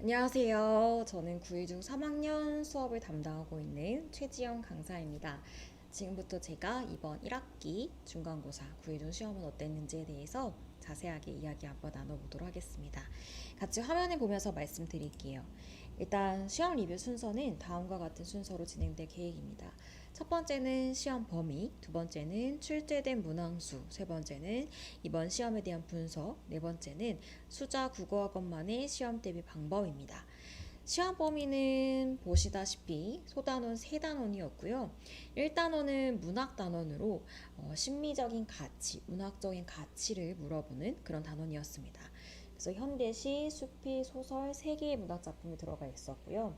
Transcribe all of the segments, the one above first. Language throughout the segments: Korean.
안녕하세요. 저는 구2중 3학년 수업을 담당하고 있는 최지영 강사입니다. 지금부터 제가 이번 1학기 중간고사 구2중 시험은 어땠는지에 대해서 자세하게 이야기 한번 나눠보도록 하겠습니다. 같이 화면을 보면서 말씀드릴게요. 일단 시험 리뷰 순서는 다음과 같은 순서로 진행될 계획입니다. 첫 번째는 시험 범위, 두 번째는 출제된 문항수, 세 번째는 이번 시험에 대한 분석, 네 번째는 수자 국어학원만의 시험 대비 방법입니다. 시험 범위는 보시다시피 소단원 3단원이었고요. 1단원은 문학단원으로 심미적인 가치, 문학적인 가치를 물어보는 그런 단원이었습니다. 그래서 현대시, 수필, 소설 3개의 문학작품이 들어가 있었고요.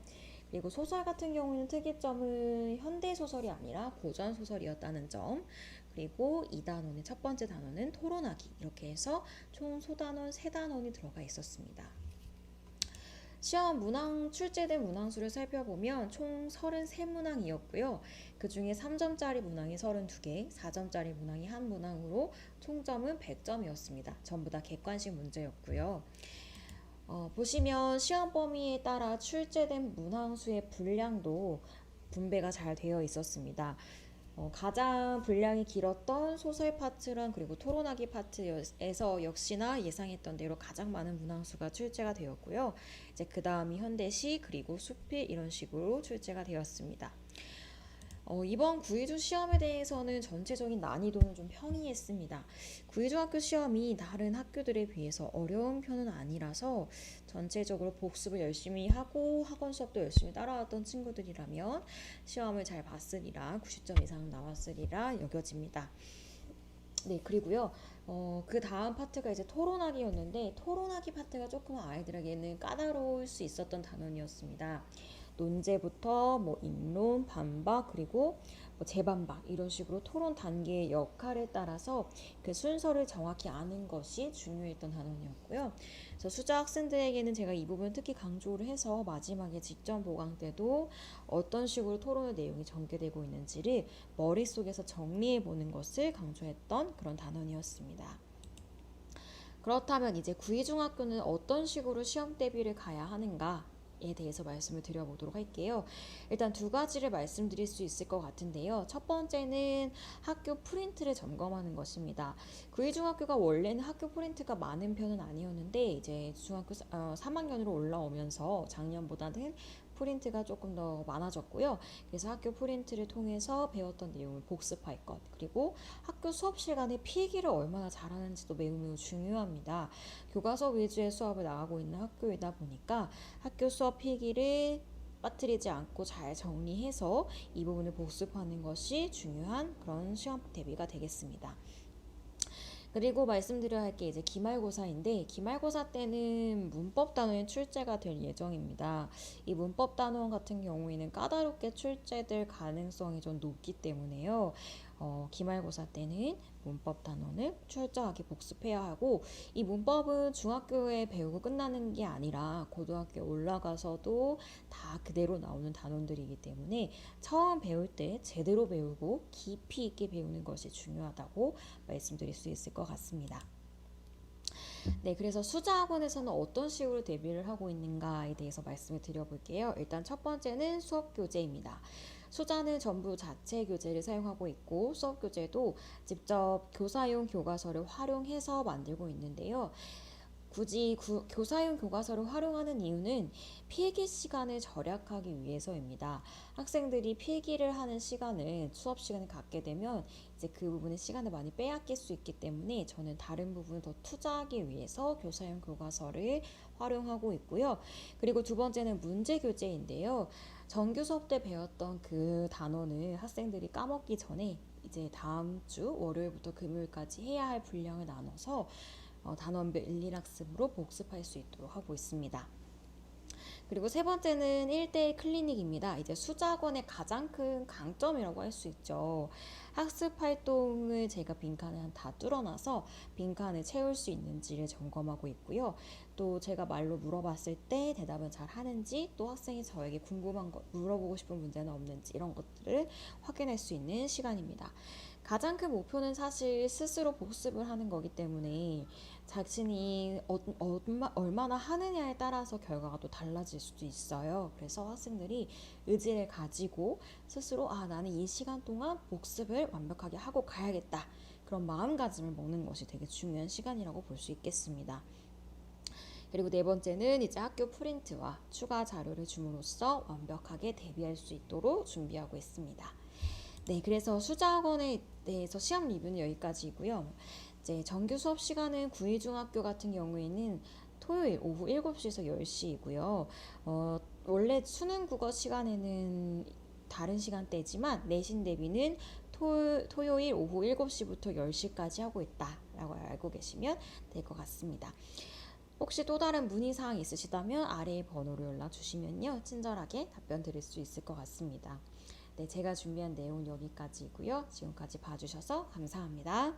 그리고 소설 같은 경우는 특이점은 현대소설이 아니라 고전소설이었다는 점, 그리고 2단원의 첫 번째 단원은 토론하기, 이렇게 해서 총 소단원 3단원이 들어가 있었습니다. 시험 문항 출제된 문항수를 살펴보면 총 33문항이었고요. 그 중에 3점짜리 문항이 32개, 4점짜리 문항이 한 문항으로 총점은 100점이었습니다. 전부 다 객관식 문제였고요. 보시면 시험 범위에 따라 출제된 문항수의 분량도 분배가 잘 되어 있었습니다. 가장 분량이 길었던 소설 파트랑 그리고 토론하기 파트에서 역시나 예상했던 대로 가장 많은 문항수가 출제가 되었고요. 이제 그 다음이 현대시 그리고 수필 이런 식으로 출제가 되었습니다. 이번 구의중 시험에 대해서는 전체적인 난이도는 좀 평이했습니다. 구의중학교 시험이 다른 학교들에 비해서 어려운 편은 아니라서 전체적으로 복습을 열심히 하고 학원 수업도 열심히 따라왔던 친구들이라면 시험을 잘 봤으리라 90점 이상 나왔으리라 여겨집니다. 네, 그리고요. 그 다음 파트가 이제 토론하기였는데 토론하기 파트가 조금 아이들에게는 까다로울 수 있었던 단원이었습니다. 논제부터 뭐 인론, 반박, 그리고 뭐 재반박 이런 식으로 토론 단계의 역할에 따라서 그 순서를 정확히 아는 것이 중요했던 단원이었고요. 그래서 수자 학생들에게는 제가 이 부분 특히 강조를 해서 마지막에 직전 보강 때도 어떤 식으로 토론의 내용이 전개되고 있는지를 머릿속에서 정리해 보는 것을 강조했던 그런 단원이었습니다. 그렇다면 이제 구의중학교는 어떤 식으로 시험 대비를 가야 하는가? 에 대해서 말씀을 드려보도록 할게요. 일단 두 가지를 말씀드릴 수 있을 것 같은데요. 첫 번째는 학교 프린트를 점검하는 것입니다. 구의중학교가 원래는 학교 프린트가 많은 편은 아니었는데 이제 중학교 3학년으로 올라오면서 작년보다는 프린트가 조금 더 많아졌고요. 그래서 학교 프린트를 통해서 배웠던 내용을 복습할 것, 그리고 학교 수업 시간에 필기를 얼마나 잘하는지도 매우 중요합니다. 교과서 위주의 수업을 나가고 있는 학교이다 보니까 학교 수업 필기를 빠뜨리지 않고 잘 정리해서 이 부분을 복습하는 것이 중요한 그런 시험 대비가 되겠습니다. 그리고 말씀드려야 할 게 이제 기말고사인데 기말고사 때는 문법 단원이 출제가 될 예정입니다. 이 문법 단원 같은 경우에는 까다롭게 출제될 가능성이 좀 높기 때문에요. 기말고사 때는 문법 단원을 철저하게 복습해야 하고 이 문법은 중학교에 배우고 끝나는 게 아니라 고등학교에 올라가서도 다 그대로 나오는 단원들이기 때문에 처음 배울 때 제대로 배우고 깊이 있게 배우는 것이 중요하다고 말씀드릴 수 있을 것 같습니다. 네, 그래서 수자학원에서는 어떤 식으로 대비를 하고 있는가에 대해서 말씀을 드려볼게요. 일단 첫 번째는 수업 교재입니다. 수자는 전부 자체 교재를 사용하고 있고 수업 교재도 직접 교사용 교과서를 활용해서 만들고 있는데요. 굳이 교사용 교과서를 활용하는 이유는 필기 시간을 절약하기 위해서입니다. 학생들이 필기를 하는 시간을 수업 시간에 갖게 되면 이제 그 부분의 시간을 많이 빼앗길 수 있기 때문에 저는 다른 부분을 더 투자하기 위해서 교사용 교과서를 활용하고 있고요. 그리고 두 번째는 문제 교재인데요. 정규 수업 때 배웠던 그 단원을 학생들이 까먹기 전에 이제 다음 주 월요일부터 금요일까지 해야 할 분량을 나눠서 단원별 일일학습으로 복습할 수 있도록 하고 있습니다. 그리고 세 번째는 1대1 클리닉입니다. 이제 수자학원의 가장 큰 강점이라고 할 수 있죠. 학습 활동을 제가 빈칸을 다 뚫어놔서 빈칸을 채울 수 있는지를 점검하고 있고요. 또 제가 말로 물어봤을 때 대답을 잘 하는지, 또 학생이 저에게 궁금한 것, 물어보고 싶은 문제는 없는지 이런 것들을 확인할 수 있는 시간입니다. 가장 큰 목표는 사실 스스로 복습을 하는 거기 때문에 자신이 얼마나 하느냐에 따라서 결과가 또 달라질 수도 있어요. 그래서 학생들이 의지를 가지고 스스로 나는 이 시간 동안 복습을 완벽하게 하고 가야겠다. 그런 마음가짐을 먹는 것이 되게 중요한 시간이라고 볼 수 있겠습니다. 그리고 네 번째는 이제 학교 프린트와 추가 자료를 줌으로써 완벽하게 대비할 수 있도록 준비하고 있습니다. 네, 그래서 수자학원에 대해서 시험 리뷰는 여기까지이고요. 이제 정규 수업 시간은 구이중학교 같은 경우에는 토요일 오후 7시에서 10시이고요. 원래 수능 국어 시간에는 다른 시간대지만 내신 대비는 토요일 오후 7시부터 10시까지 하고 있다라고 알고 계시면 될 것 같습니다. 혹시 또 다른 문의사항 있으시다면 아래의 번호로 연락 주시면요. 친절하게 답변 드릴 수 있을 것 같습니다. 네, 제가 준비한 내용은 여기까지이고요. 지금까지 봐주셔서 감사합니다.